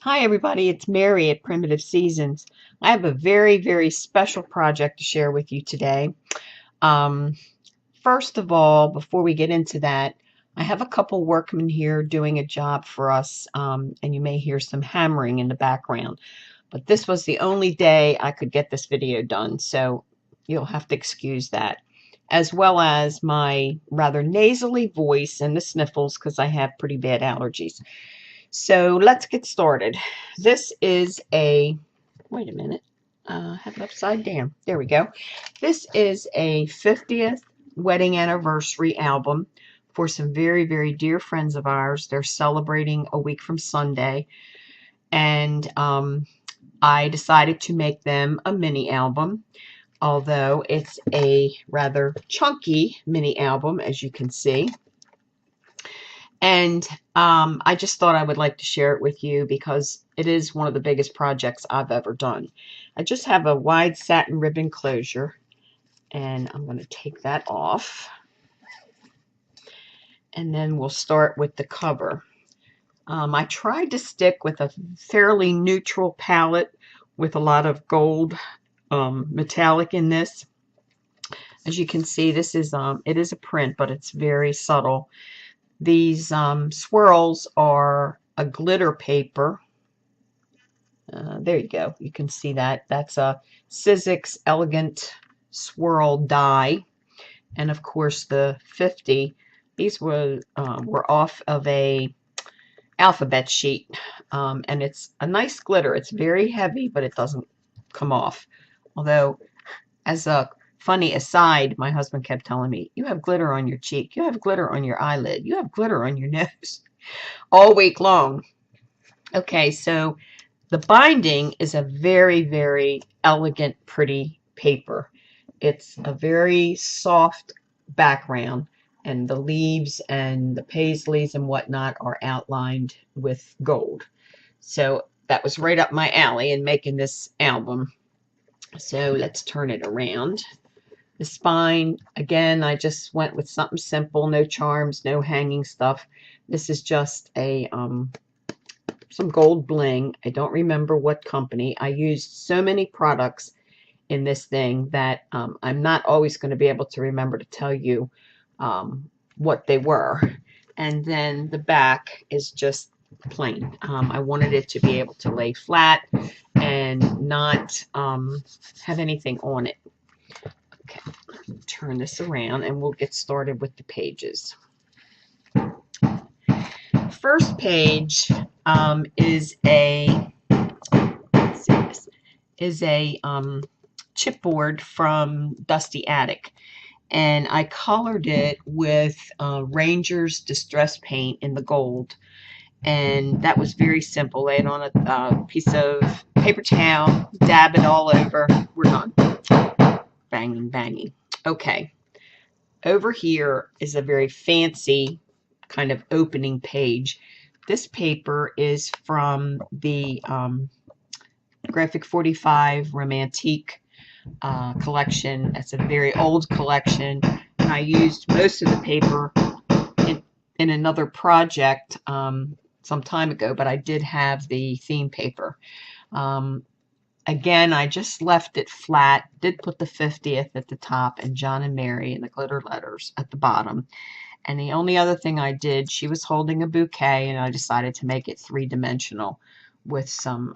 Hi everybody, it's Mary at Primitive Seasons. I have a very special project to share with you today. Um, First of all, before we get into that, I have a couple workmen here doing a job for us, and you may hear some hammering in the background. But this was the only day I could get this video done, so you'll have to excuse that, as well as my rather nasally voice and the sniffles because I have pretty bad allergies. So let's get started. This is wait a minute, I have it upside down. There we go. This is a 50th wedding anniversary album for some very dear friends of ours. They're celebrating a week from Sunday, and I decided to make them a mini album, although it's a rather chunky mini album, as you can see. And I just thought I would like to share it with you because it is one of the biggest projects I've ever done. I just have a wide satin ribbon closure, and I'm going to take that off. And then we'll start with the cover. I tried to stick with a fairly neutral palette with a lot of gold metallic in this. As you can see, this is it is a print, but it's very subtle. These swirls are a glitter paper. There you go. You can see that. That's a Sizzix Elegant Swirl die. And of course the 50. These were off of a alphabet sheet. And it's a nice glitter. It's very heavy, but it doesn't come off. Although, as a funny aside, my husband kept telling me, you have glitter on your cheek, you have glitter on your eyelid, you have glitter on your nose, all week long. Okay, so the binding is a very elegant, pretty paper. It's a very soft background, and the leaves and the paisleys and whatnot are outlined with gold. So that was right up my alley in making this album. So let's turn it around. The spine, again, I just went with something simple, no charms, no hanging stuff. This is just a some gold bling. I don't remember what company. I used so many products in this thing that I'm not always going to be able to remember to tell you what they were. And then the back is just plain. I wanted it to be able to lay flat and not have anything on it. Okay, turn this around and we'll get started with the pages. First page is a chipboard from Dusty Attic, and I colored it with Ranger's Distress Paint in the gold, and that was very simple. Lay it on a piece of paper towel, dab it all over, we're done. Banging. Okay, over here is a very fancy kind of opening page. This paper is from the Graphic 45 Romantique collection. It's a very old collection, and I used most of the paper in another project some time ago, but I did have the theme paper. Again, I just left it flat, did put the 50th at the top and John and Mary and the glitter letters at the bottom. And the only other thing I did, she was holding a bouquet, and I decided to make it three-dimensional with some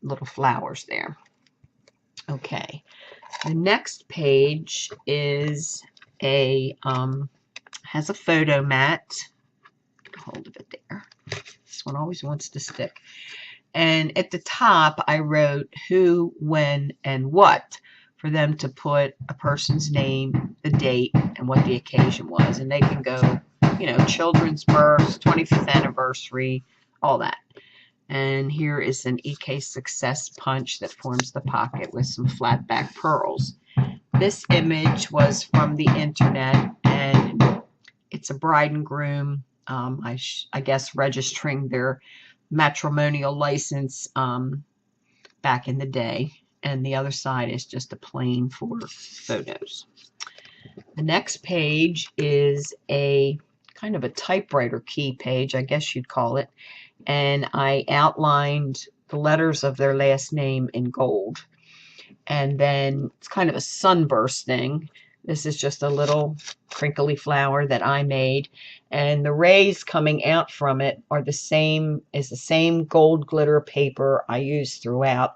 little flowers there. Okay, the next page is has a photo mat. Hold of it there. This one always wants to stick. And at the top, I wrote who, when, and what for them to put a person's name, the date, and what the occasion was. And they can go, children's births, 25th anniversary, all that. And here is an EK Success punch that forms the pocket with some flat back pearls. This image was from the internet, and it's a bride and groom, I guess, registering their matrimonial license back in the day. And the other side is just a plain for photos. The next page is a kind of a typewriter key page, I guess you'd call it. and I outlined the letters of their last name in gold. And then it's kind of a sunburst thing. This is just a little crinkly flower that I made, and the rays coming out from it are the same as the same gold glitter paper I used throughout.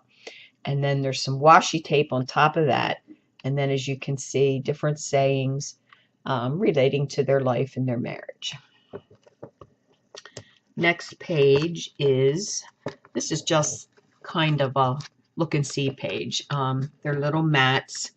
And then there's some washi tape on top of that. And then, as you can see, different sayings relating to their life and their marriage. Next page is, this is just kind of a look and see page. They're little mats,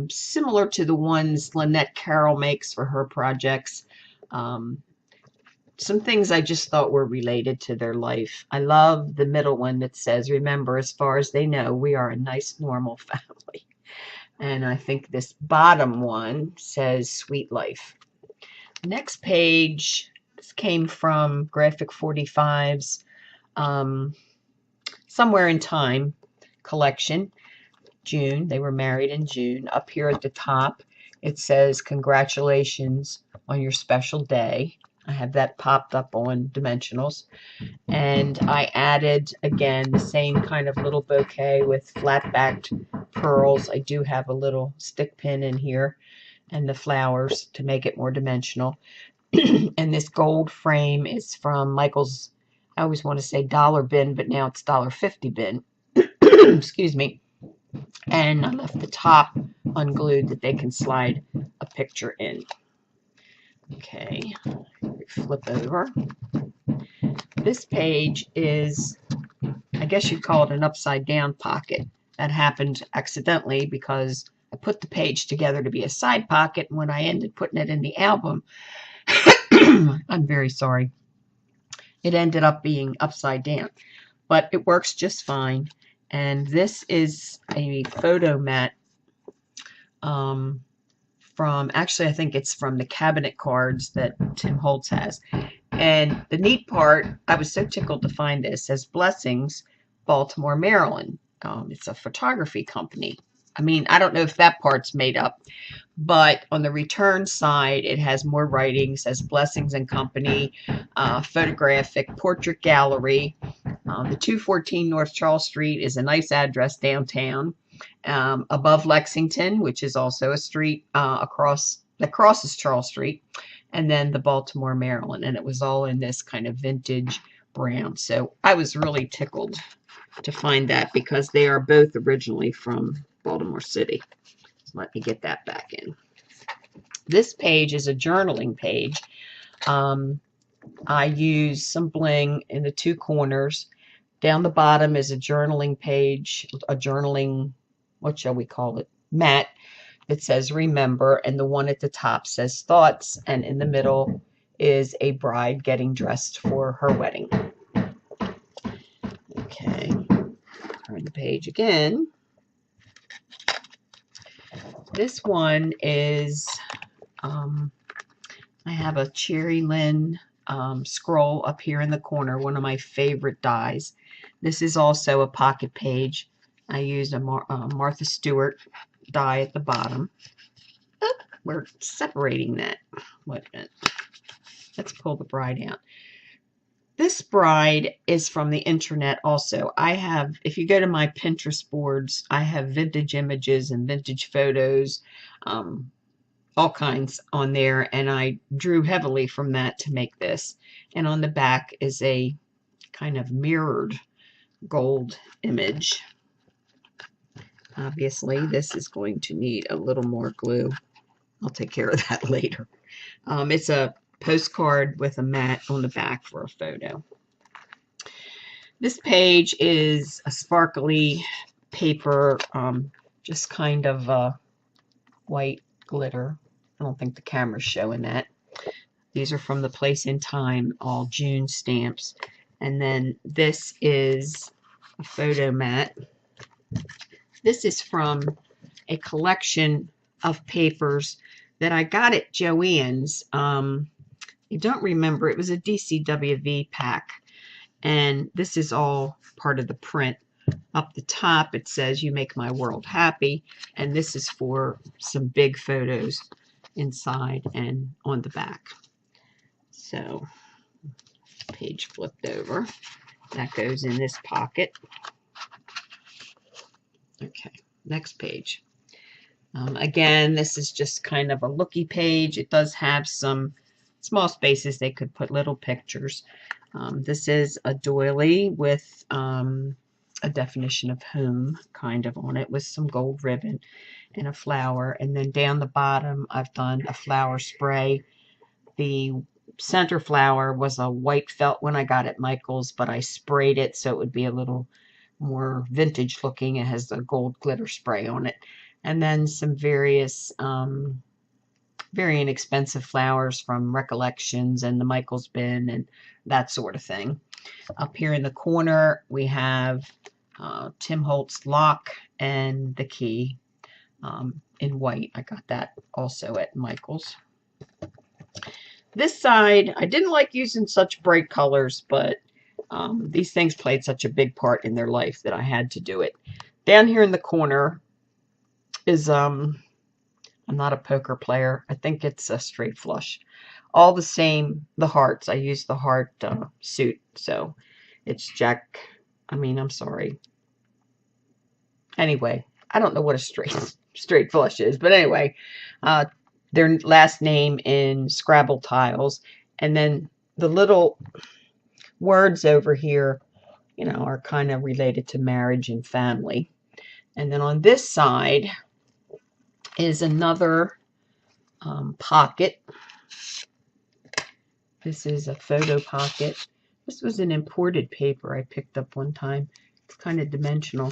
similar to the ones Lynette Carroll makes for her projects. Some things I just thought were related to their life. I love the middle one that says, remember, as far as they know, we are a nice, normal family. And I think this bottom one says, sweet life. Next page, this came from Graphic 45's Somewhere in Time collection. June, they were married in June. Up here at the top, it says, congratulations on your special day. I have that popped up on Dimensionals. And I added, again, the same kind of little bouquet with flat-backed pearls. I do have a little stick pin in here and the flowers to make it more dimensional. And this gold frame is from Michael's, I always want to say dollar bin, but now it's $1.50 bin. Excuse me. And I left the top unglued that they can slide a picture in. Okay, flip over. This page is, I guess you'd call it an upside down pocket. That happened accidentally because I put the page together to be a side pocket, and when I ended putting it in the album, I'm very sorry, it ended up being upside down. But it works just fine. And this is a photo mat from, actually, I think it's from the cabinet cards that Tim Holtz has. And the neat part, I was so tickled to find this, says Blessings, Baltimore, Maryland. It's a photography company. I mean, I don't know if that part's made up, but on the return side, it has more writing, says Blessings and Company, Photographic Portrait Gallery. The 214 North Charles Street is a nice address downtown. Above Lexington, which is also a street that crosses Charles Street, and then the Baltimore, Maryland, and it was all in this kind of vintage brown. So I was really tickled to find that because they are both originally from Baltimore City. So let me get that back in. This page is a journaling page. I use some bling in the two corners. Down the bottom is a journaling page, a journaling, what shall we call it, mat. It says remember, and the one at the top says thoughts, and in the middle is a bride getting dressed for her wedding. Okay, turn the page again. This one is, I have a Cherry Lynn scroll up here in the corner, one of my favorite dies. This is also a pocket page. I used a Martha Stewart die at the bottom. Oh, we're separating that. Wait a minute. Let's pull the bride out. This bride is from the internet also. I have, if you go to my Pinterest boards, I have vintage images and vintage photos, all kinds on there, and I drew heavily from that to make this. And on the back is a kind of mirrored gold image. Obviously, this is going to need a little more glue. I'll take care of that later. It's a postcard with a mat on the back for a photo. This page is a sparkly paper, just kind of white glitter. I don't think the camera's showing that. These are from the Place in Time, all June stamps. And then this is a photo mat. This is from a collection of papers that I got at Joann's. I don't remember. It was a DCWV pack. And this is all part of the print. Up the top, it says, "You make my world happy." And this is for some big photos inside and on the back. So, page flipped over. That goes in this pocket. Okay, next page. Again, this is just kind of a looky page. It does have some small spaces they could put little pictures. This is a doily with a definition of home kind of on it with some gold ribbon and a flower. And then down the bottom, I've done a flower spray. The center flower was a white felt when I got it at Michael's, but I sprayed it so it would be a little more vintage looking. It has a gold glitter spray on it. And then some various very inexpensive flowers from Recollections and the Michael's bin and that sort of thing. Up here in the corner, we have Tim Holtz lock and the key in white. I got that also at Michael's. This side, I didn't like using such bright colors, but these things played such a big part in their life that I had to do it. Down here in the corner is, I'm not a poker player. I think it's a straight flush. All the same, the hearts. I use the heart suit. So it's Jack, I'm sorry. Anyway, I don't know what a straight flush is. But anyway, their last name in Scrabble tiles. And then the little words over here, are kind of related to marriage and family. And then on this side is another pocket. This is a photo pocket. This was an imported paper I picked up one time. It's kind of dimensional.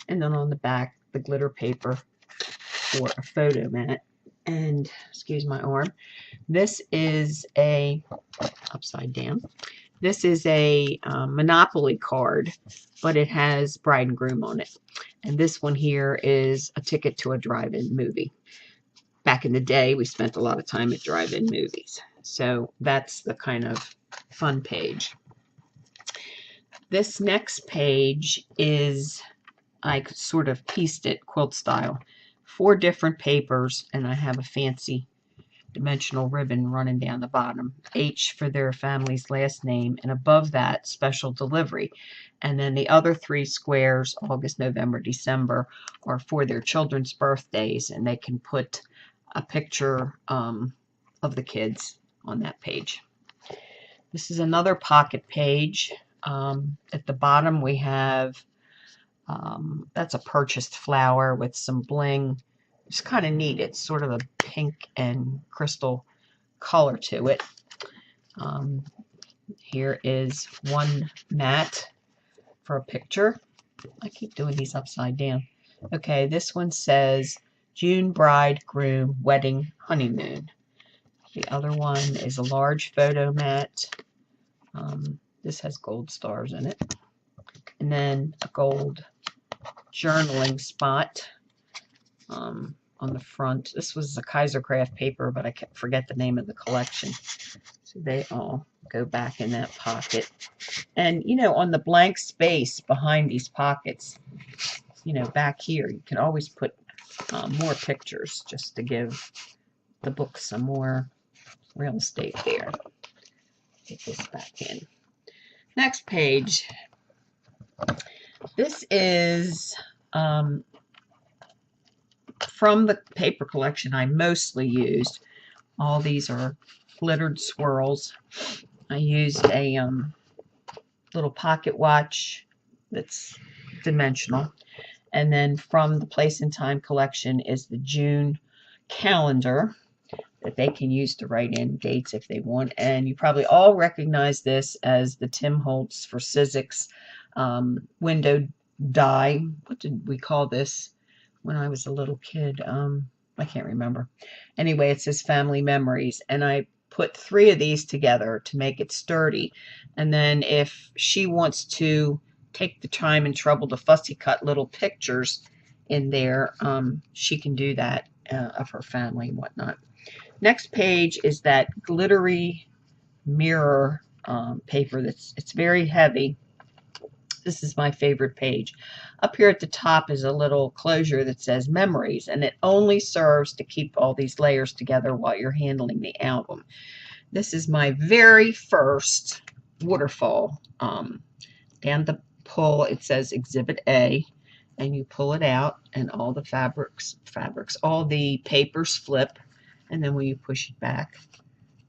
And then on the back, the glitter paper for a photo mat. And, excuse my arm, this is a, upside down, this is a Monopoly card, but it has bride and groom on it. And this one here is a ticket to a drive-in movie. Back in the day, we spent a lot of time at drive-in movies. So that's the kind of fun page. This next page is, I sort of pieced it quilt style. 4 different papers, and I have a fancy dimensional ribbon running down the bottom. H for their family's last name, and above that, special delivery. And then the other 3 squares, August, November, December, are for their children's birthdays, and they can put a picture of the kids on that page. This is another pocket page. At the bottom we have, that's a purchased flower with some bling. It's kind of neat. It's sort of a pink and crystal color to it. Here is one mat for a picture. I keep doing these upside down. Okay, this one says June bride, groom, wedding, honeymoon. The other one is a large photo mat. This has gold stars in it. And then a gold journaling spot on the front. This was a Kaisercraft paper, but I forget the name of the collection. So they all go back in that pocket. And, on the blank space behind these pockets, back here, you can always put more pictures just to give the book some more real estate there. Get this back in. Next page. This is from the paper collection I mostly used. All these are glittered swirls. I used a little pocket watch that's dimensional. And then from the Place and Time collection is the June calendar that they can use to write in dates if they want. And you probably all recognize this as the Tim Holtz for Sizzix window die. What did we call this when I was a little kid? I can't remember. Anyway, it says Family Memories. And I put 3 of these together to make it sturdy. And then if she wants to take the time and trouble to fussy cut little pictures in there, she can do that of her family and whatnot. Next page is that glittery mirror paper. It's very heavy. This is my favorite page. Up here at the top is a little closure that says Memories, and it only serves to keep all these layers together while you're handling the album. This is my very first waterfall. Down the pull, it says Exhibit A, and you pull it out, and all the all the papers flip, and then when you push it back,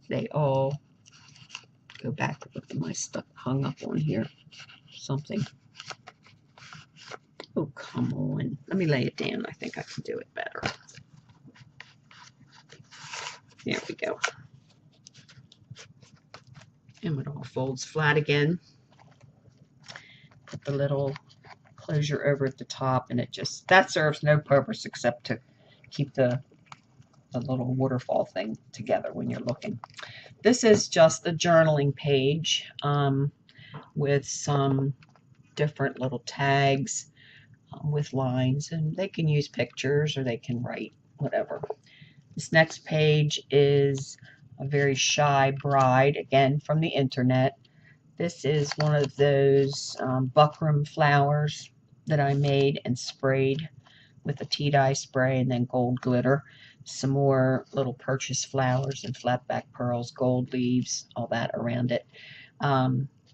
they all go back. Look at my stuff hung up on here. Something. Oh, come on. Let me lay it down. I think I can do it better. There we go. And it all folds flat again. Put the little closure over at the top, and that serves no purpose except to keep the little waterfall thing together when you're looking. This is just a journaling page with some different little tags with lines, and they can use pictures or they can write whatever. This next page is a very shy bride, again from the internet. This is one of those buckram flowers that I made and sprayed with a tea dye spray and then gold glitter. Some more little purchase flowers and flatback pearls, gold leaves, all that around it.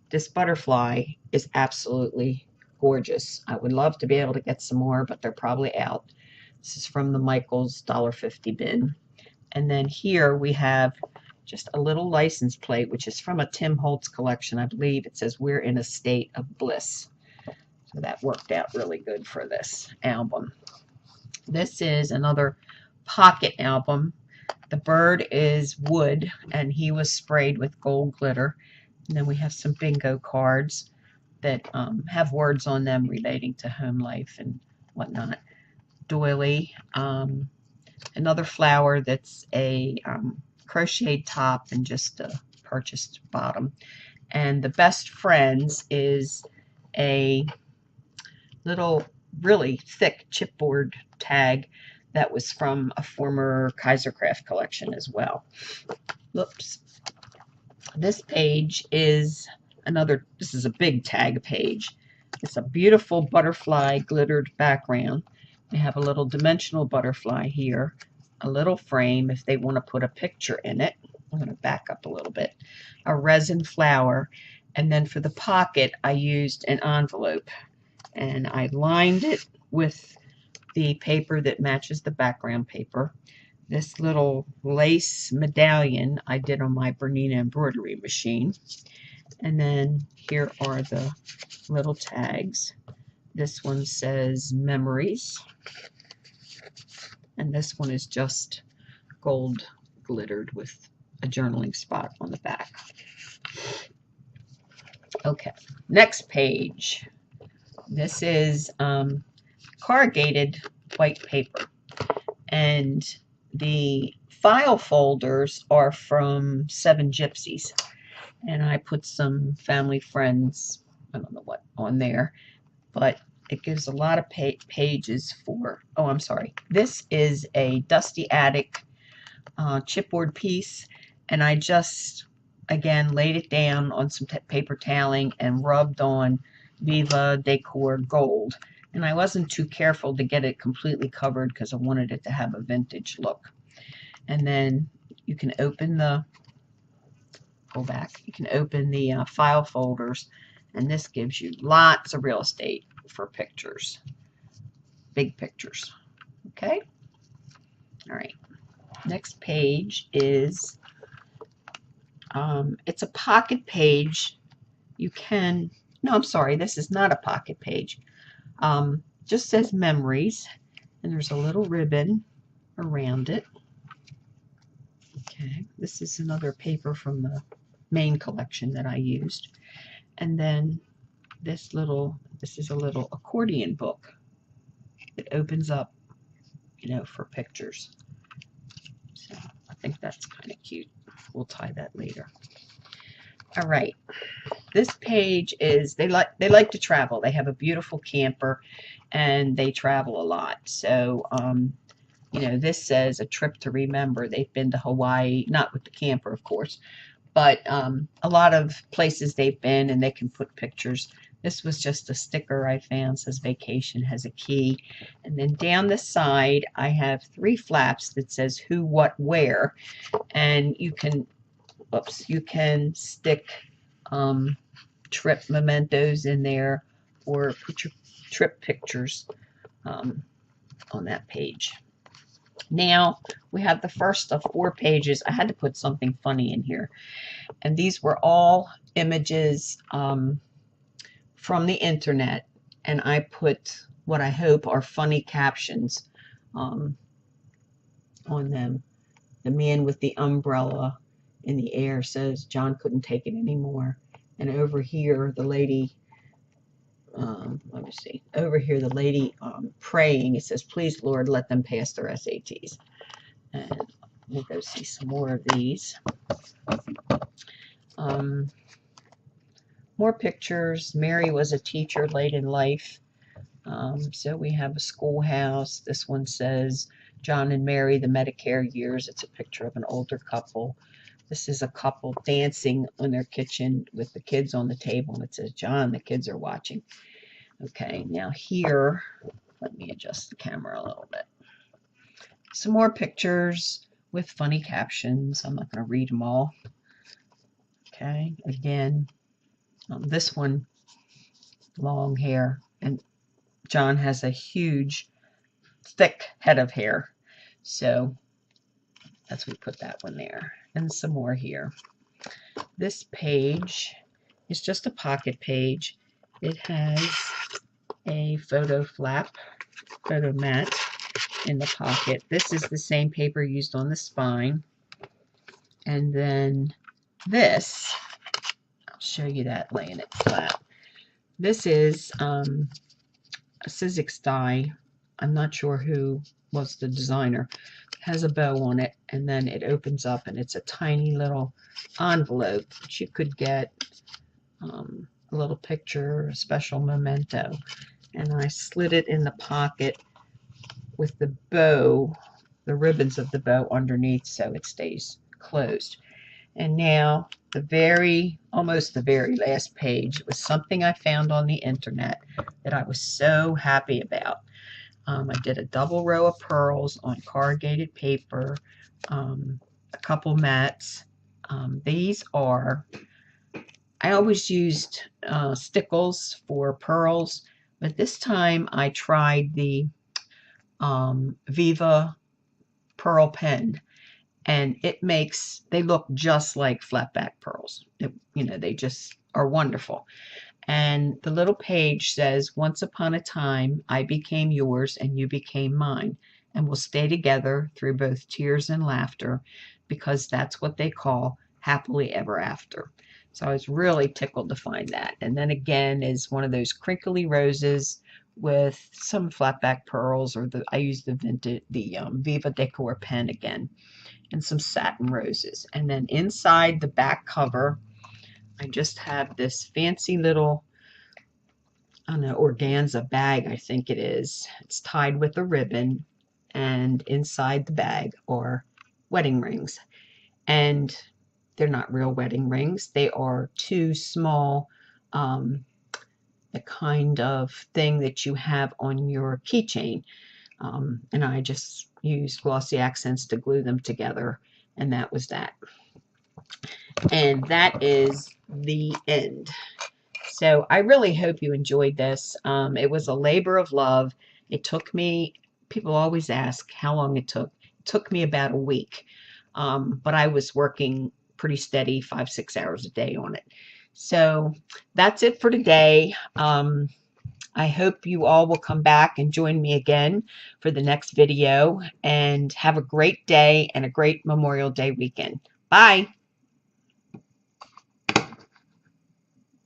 This butterfly is absolutely gorgeous. I would love to be able to get some more, but they're probably out. This is from the Michaels $1.50 bin. And then here we have just a little license plate, which is from a Tim Holtz collection. I believe it says "We're in a State of Bliss." So that worked out really good for this album. This is another pocket album. The bird is wood, and he was sprayed with gold glitter. And then we have some bingo cards that have words on them relating to home life and whatnot. Doily, another flower that's a crocheted top and just a purchased bottom. And the Best Friends is a little really thick chipboard tag that was from a former Kaisercraft collection as well. Whoops. This page is this is a big tag page. It's a beautiful butterfly glittered background. We have a little dimensional butterfly here, a little frame if they want to put a picture in it. I'm going to back up a little bit. A resin flower, and then for the pocket I used an envelope, and I lined it with the paper that matches the background paper. This little lace medallion I did on my Bernina embroidery machine. And then here are the little tags. This one says Memories. And this one is just gold glittered with a journaling spot on the back. Okay, next page. This is corrugated white paper. And the file folders are from Seven Gypsies. And I put some family friends, I don't know what, on there. But it gives a lot of pages for, oh, I'm sorry. This is a Dusty Attic chipboard piece. And I just, again, laid it down on some paper toweling and rubbed on Viva Decor Gold. And I wasn't too careful to get it completely covered because I wanted it to have a vintage look. And then you can open the, go back, you can open the file folders, and this gives you lots of real estate for pictures, big pictures. Okay? All right. Next page is, it's a pocket page. You can, no, I'm sorry, this is not a pocket page. Just says Memories, and there's a little ribbon around it. Okay, this is another paper from the main collection that I used. And then this is a little accordion book that opens up, you know, for pictures. So I think that's kind of cute. We'll tie that later. All right. This page is, they like to travel. They have a beautiful camper and they travel a lot. So, you know, this says a trip to remember. They've been to Hawaii, not with the camper, of course, but a lot of places they've been, and they can put pictures. This was just a sticker I found, says vacation, has a key. And then down the side, I have 3 flaps that says who, what, where. And you can, oops, you can stick trip mementos in there, or put your trip pictures on that page. Now we have the first of 4 pages. I had to put something funny in here, and these were all images from the internet, and I put what I hope are funny captions on them. The man with the umbrella in the air says John couldn't take it anymore. And over here, the lady, let me see, over here, the lady praying, it says, please, Lord, let them pass their SATs. And we'll go see some more of these. More pictures. Mary was a teacher late in life. So we have a schoolhouse. This one says John and Mary, the Medicare years. It's a picture of an older couple. This is a couple dancing in their kitchen with the kids on the table, and it says, John, the kids are watching. Okay, now here, let me adjust the camera a little bit. Some more pictures with funny captions. I'm not going to read them all. Okay, again, this one, long hair, and John has a huge, thick head of hair. So that's we put that one there. And some more here. This page is just a pocket page. It has a photo flap, photo mat in the pocket. This is the same paper used on the spine. And then this, I'll show you that laying it flat. This is a Sizzix die. I'm not sure who was the designer. It has a bow on it, and then it opens up, and it's a tiny little envelope that you could get a little picture, a special memento. And I slid it in the pocket with the bow, the ribbons of the bow underneath, so it stays closed. And now almost the very last page was something I found on the internet that I was so happy about. I did a double row of pearls on corrugated paper, a couple mats. These are, I always used stickles for pearls, but this time I tried the Viva pearl pen, and they look just like flat back pearls. They just are wonderful. And the little page says, once upon a time, I became yours and you became mine, and we'll stay together through both tears and laughter, because that's what they call happily ever after. So I was really tickled to find that. And then again is one of those crinkly roses with some flat back pearls, or I used the Viva Decor pen again, and some satin roses. And then inside the back cover, I just have this fancy little, I don't know, organza bag, I think it is. It's tied with a ribbon, and inside the bag are wedding rings. And they're not real wedding rings. They are 2 small, the kind of thing that you have on your keychain. And I just used glossy accents to glue them together, and that was that. And that is the end. So I really hope you enjoyed this. It was a labor of love. It took me, people always ask how long it took. It took me about a week. But I was working pretty steady, 5-6 hours a day on it. So that's it for today. I hope you all will come back and join me again for the next video, and have a great day and a great Memorial Day weekend. Bye.